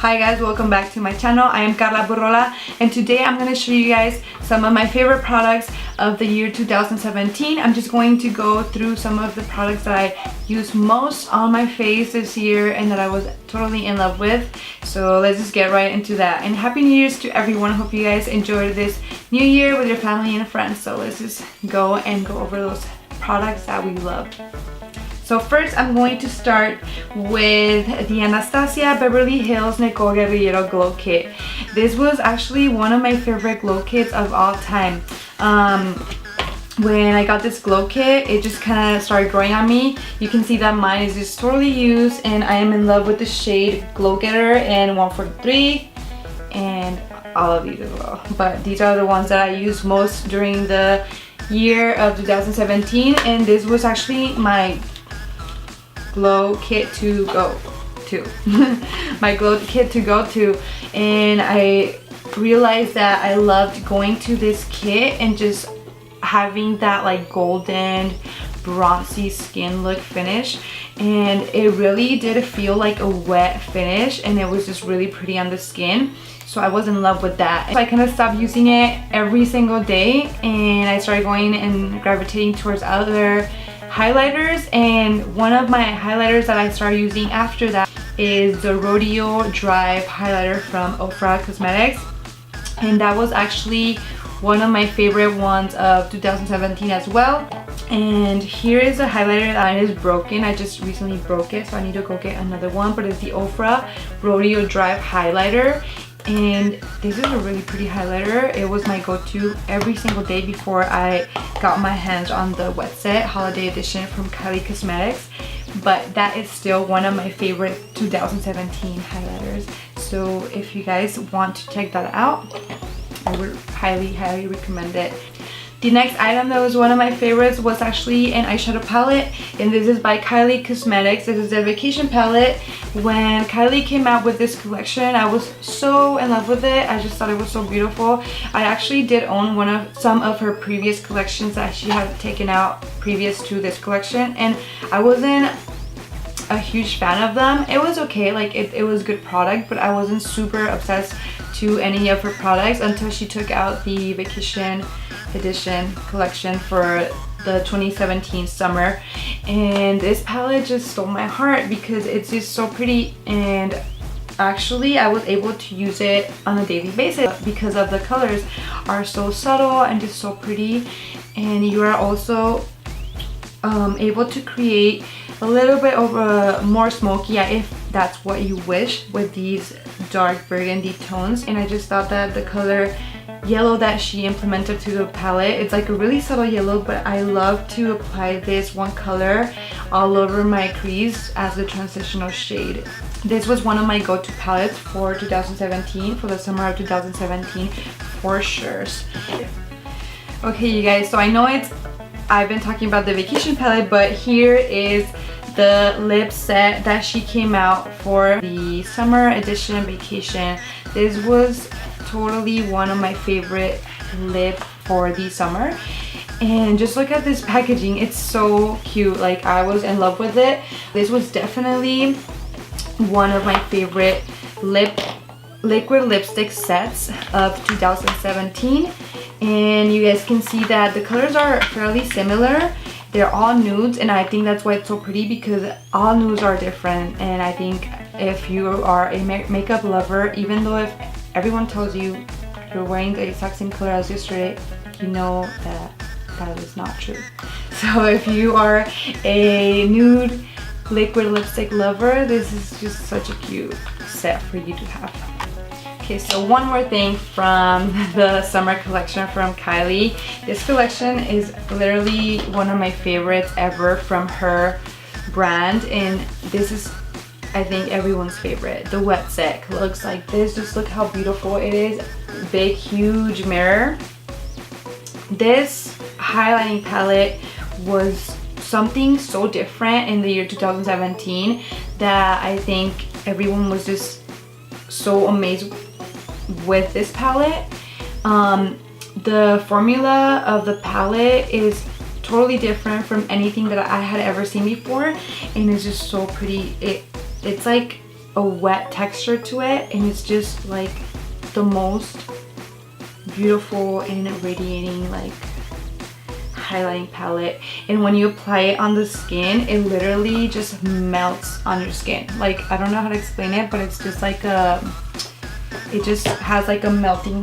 Hi guys, welcome back to my channel. I am Carla Borrola and today I'm going to show you guys some of my favorite products of the year 2017. I'm just going to go through some of the products that I used most on my face this year and that I was totally in love with. So let's just get right into that. And Happy New Year's to everyone. Hope you guys enjoyed this new year with your family and friends. So let's just go over those products that we love. So first I'm going to start with the Anastasia Beverly Hills Nicole Guerrero Glow Kit. This was actually one of my favorite glow kits of all time. When I got this glow kit, it just kind of started growing on me. You can see that mine is just totally used and I am in love with the shade Glow Getter and 143 and all of these as well. But these are the ones that I used most during the year of 2017, and this was actually my glow kit to go to my glow kit to go to, and I realized that I loved going to this kit and just having that like golden bronzy skin look finish, and it really did feel like a wet finish and it was just really pretty on the skin. So I was in love with that. So I kind of stopped using it every single day and I started going and gravitating towards other highlighters, and one of my highlighters that I started using after that is the Rodeo Drive highlighter from Ofra Cosmetics, and that was actually one of my favorite ones of 2017 as well. And here is a highlighter that is broken. I just recently broke it, so I need to go get another one, but it's the Ofra Rodeo Drive highlighter. And this is a really pretty highlighter. It was my go-to every single day before I got my hands on the Wet Set Holiday Edition from Kylie Cosmetics. But that is still one of my favorite 2017 highlighters. So if you guys want to check that out, I would highly recommend it. The next item that was one of my favorites was actually an eyeshadow palette, and this is by Kylie Cosmetics. This is their Vacation palette. When Kylie came out with this collection, I was so in love with it. I just thought it was so beautiful. I actually did own some of her previous collections that she had taken out previous to this collection, and I wasn't a huge fan of them. It was okay, like it was good product, but I wasn't super obsessed to any of her products until she took out the Vacation Edition collection for the 2017 summer, and this palette just stole my heart because it's just so pretty, and actually I was able to use it on a daily basis because of the colors are so subtle and just so pretty, and you are also able to create a little bit of a more smoky, if that's what you wish, with these dark burgundy tones. And I just thought that the color yellow that she implemented to the palette, it's like a really subtle yellow, but I love to apply this one color all over my crease as a transitional shade. This was one of my go-to palettes for 2017, for the summer of 2017 for sure. Okay you guys, so I know I've been talking about the Vacation palette, but here is the lip set that she came out for the summer edition Vacation. This was totally one of my favorite lip for the summer, and just look at this packaging. It's so cute. Like, I was in love with it. This was definitely one of my favorite liquid lipstick sets of 2017, and you guys can see that the colors are fairly similar. They're all nudes, and I think that's why it's so pretty, because all nudes are different. And I think if you are a makeup lover, even though if everyone tells you you're wearing the exact same color as yesterday, you know that that is not true. So if you are a nude liquid lipstick lover, this is just such a cute set for you to have. Okay, so one more thing from the summer collection from Kylie. This collection is literally one of my favorites ever from her brand, and this is, I think, everyone's favorite. The Wet Set looks like this. Just look how beautiful it is. Big, huge mirror. This highlighting palette was something so different in the year 2017 that I think everyone was just so amazed with this palette. The formula of the palette is totally different from anything that I had ever seen before, and it's just so pretty. It's like a wet texture to it, and it's just like the most beautiful and radiating like highlighting palette. And when you apply it on the skin, it literally just melts on your skin. Like, I don't know how to explain it, but it's just like it just has like a melting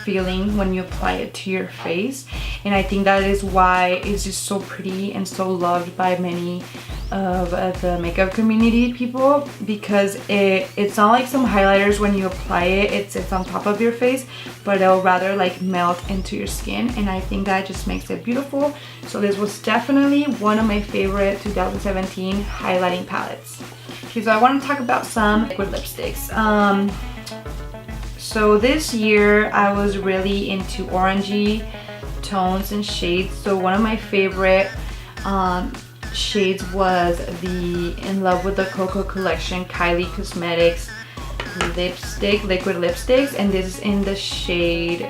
feeling when you apply it to your face. And I think that is why it's just so pretty and so loved by many of the makeup community people, because it's not like some highlighters when you apply it, it sits on top of your face, but it'll rather like melt into your skin, and I think that just makes it beautiful. So this was definitely one of my favorite 2017 highlighting palettes. Okay, so I want to talk about some liquid lipsticks. So this year I was really into orangey tones and shades. So one of my favorite shades was the In Love with the Coco collection Kylie Cosmetics lipstick, liquid lipsticks, and this is in the shade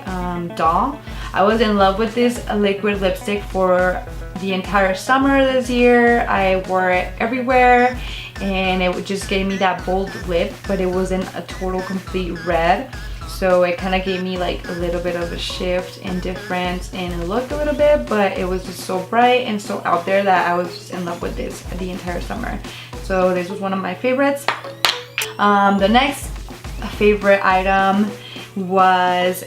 Doll. I was in love with this liquid lipstick for the entire summer this year. I wore it everywhere, and it just gave me that bold lip, but it wasn't a total complete red. So it kind of gave me like a little bit of a shift and difference in look a little bit, but it was just so bright and so out there that I was just in love with this the entire summer. So this was one of my favorites. The next favorite item was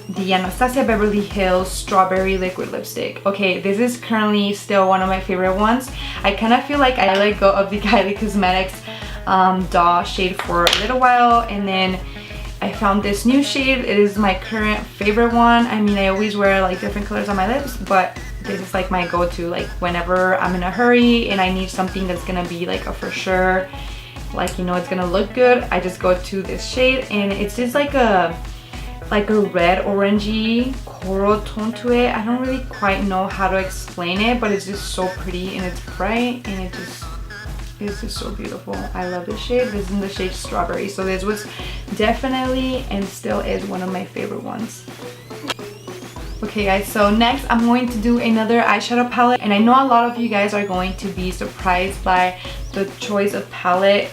the Anastasia Beverly Hills Strawberry Liquid Lipstick. Okay, this is currently still one of my favorite ones. I kind of feel like I let go of the Kylie Cosmetics Doll shade for a little while, and then I found this new shade. It is my current favorite one. I mean, I always wear like different colors on my lips, but this is like my go-to, like whenever I'm in a hurry and I need something that's gonna be like a for sure, like, you know, it's gonna look good, I just go to this shade. And it's just like a red orangey coral tone to it. I don't really quite know how to explain it, but it's just so pretty and it's bright, and it's just so beautiful. I love this shade. This is in the shade Strawberry. So this was definitely and still is one of my favorite ones. Okay guys, so next I'm going to do another eyeshadow palette, and I know a lot of you guys are going to be surprised by the choice of palette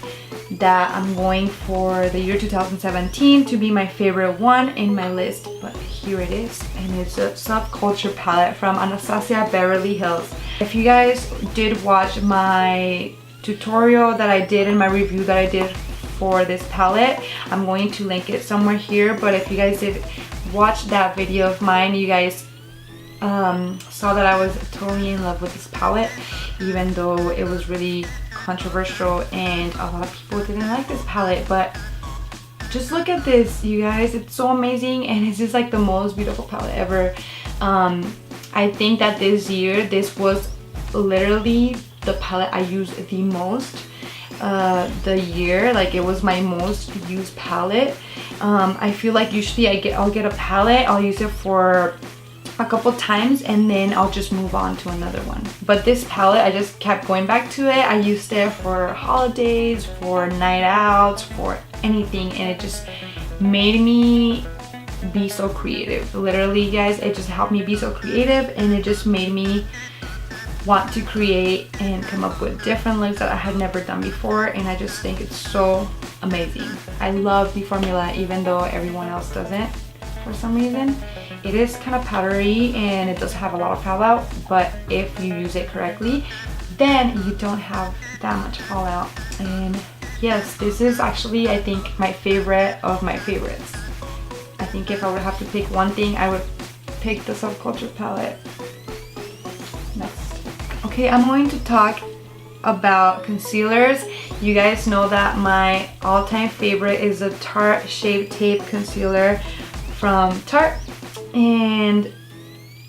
that I'm going for the year 2017 to be my favorite one in my list, but here it is, and it's a Subculture palette from Anastasia Beverly Hills. If you guys did watch my tutorial that I did in my review that I did for this palette, I'm going to link it somewhere here, but if you guys did watch that video of mine, you guys saw that I was totally in love with this palette, even though it was really controversial and a lot of people didn't like this palette. But just look at this, you guys, it's so amazing, and it's just like the most beautiful palette ever. I think that this year this was literally the palette I used the most the year. Like, it was my most used palette. I feel like usually I'll get a palette, I'll use it for a couple times, and then I'll just move on to another one. But this palette, I just kept going back to it. I used it for holidays, for night outs, for anything, and it just made me be so creative. Literally, guys, it just helped me be so creative, and it just made me want to create and come up with different looks that I had never done before, and I just think it's so amazing. I love the formula, even though everyone else doesn't for some reason. It is kind of powdery and it does have a lot of fallout, but if you use it correctly, then you don't have that much fallout. And yes, this is actually, I think, my favorite of my favorites. I think if I would have to pick one thing, I would pick the Subculture palette. Next. Okay, I'm going to talk about concealers. You guys know that my all-time favorite is the Tarte Shape Tape Concealer from Tarte. And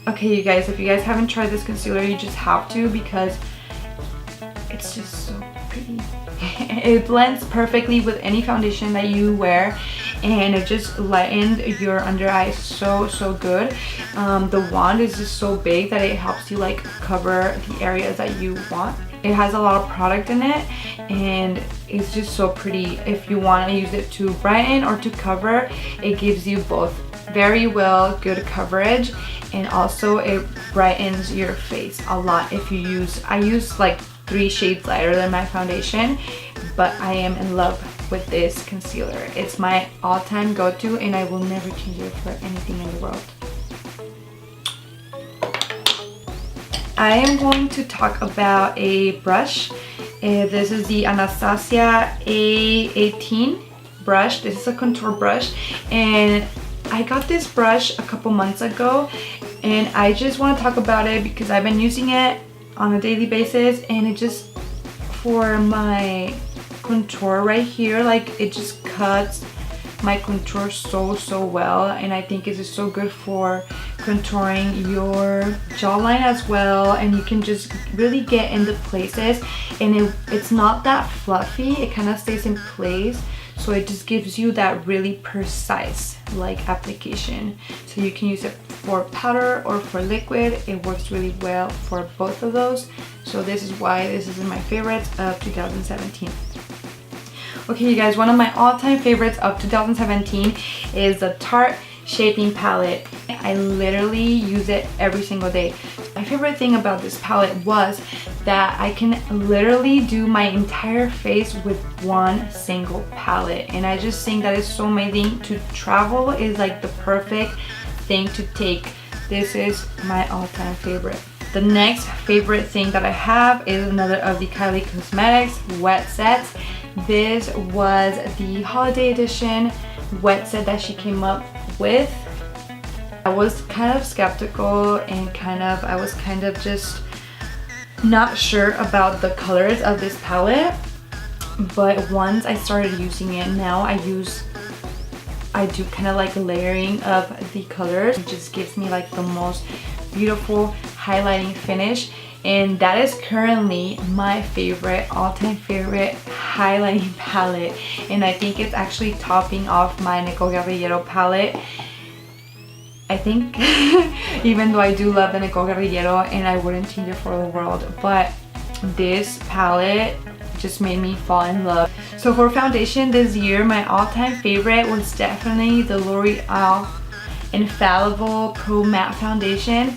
okay, you guys, if you guys haven't tried this concealer, you just have to, because it's just so pretty. It blends perfectly with any foundation that you wear, and it just lightened your under eyes so good. The wand is just so big that it helps you like cover the areas that you want. It has a lot of product in it, and it's just so pretty. If you want to use it to brighten or to cover, it gives you both very well good coverage, and also it brightens your face a lot. If you I use like 3 shades lighter than my foundation, but I am in love with this concealer. It's my all-time go-to and I will never change it for anything in the world. I am going to talk about a brush. This is the Anastasia A18 brush. This is a contour brush and I got this brush a couple months ago and I just want to talk about it because I've been using it on a daily basis and it just, for my contour right here, like it just cuts my contour so well, and I think it's just so good for contouring your jawline as well, and you can just really get into places, and it's not that fluffy, it kind of stays in place, so it just gives you that really precise like application. So you can use it for powder or for liquid. It works really well for both of those, so this is why this is my favorites of 2017. Okay, you guys, one of my all-time favorites of 2017 is the Tarte Shaping Palette. I literally use it every single day. My favorite thing about this palette was that I can literally do my entire face with one single palette, and I just think that is so amazing. To travel is like the perfect thing to take. This is my all-time favorite. The next favorite thing that I have is another of the Kylie Cosmetics wet sets. This was the holiday edition wet set that she came up with. I was kind of skeptical and I was kind of just not sure about the colors of this palette, but once I started using it, now I do kind of like layering of the colors. It just gives me like the most beautiful highlighting finish, and that is currently my favorite, all-time favorite highlighting palette, and I think it's actually topping off my Nicole Guerriero palette. I think even though I do love the Nicole Guerriero and I wouldn't change it for the world, but this palette just made me fall in love. So for foundation this year, my all-time favorite was definitely the L'Oreal Infallible Pro Matte Foundation.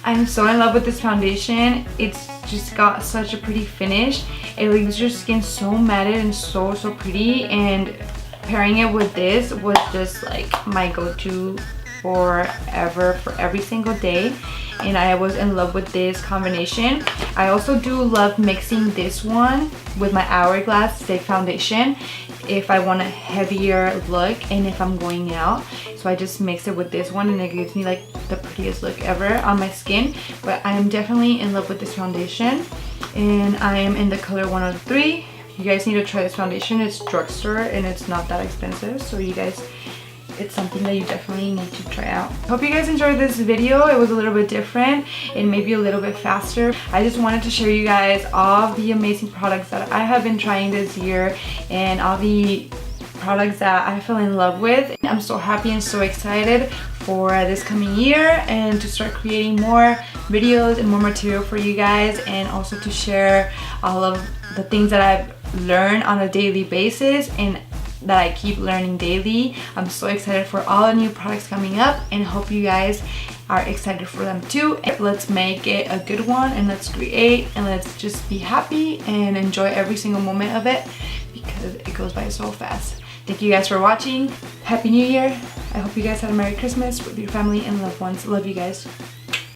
I'm so in love with this foundation. It's just got such a pretty finish. It leaves your skin so matted and so pretty, and pairing it with this was just like my go-to forever, for every single day, and I was in love with this combination. I also do love mixing this one with my Hourglass Stick Foundation if I want a heavier look and if I'm going out. So I just mix it with this one and it gives me like the prettiest look ever on my skin. But I am definitely in love with this foundation, and I am in the color 103. You guys need to try this foundation. It's drugstore and it's not that expensive, so you guys, it's something that you definitely need to try out. Hope you guys enjoyed this video. It was a little bit different and maybe a little bit faster. I just wanted to show you guys all the amazing products that I have been trying this year and all the products that I fell in love with. I'm so happy and so excited for this coming year and to start creating more videos and more material for you guys, and also to share all of the things that I've learned on a daily basis and that I keep learning daily. I'm so excited for all the new products coming up and hope you guys are excited for them too. Let's make it a good one and let's create and let's just be happy and enjoy every single moment of it because it goes by so fast. Thank you guys for watching. Happy New Year. I hope you guys had a Merry Christmas with your family and loved ones. Love you guys.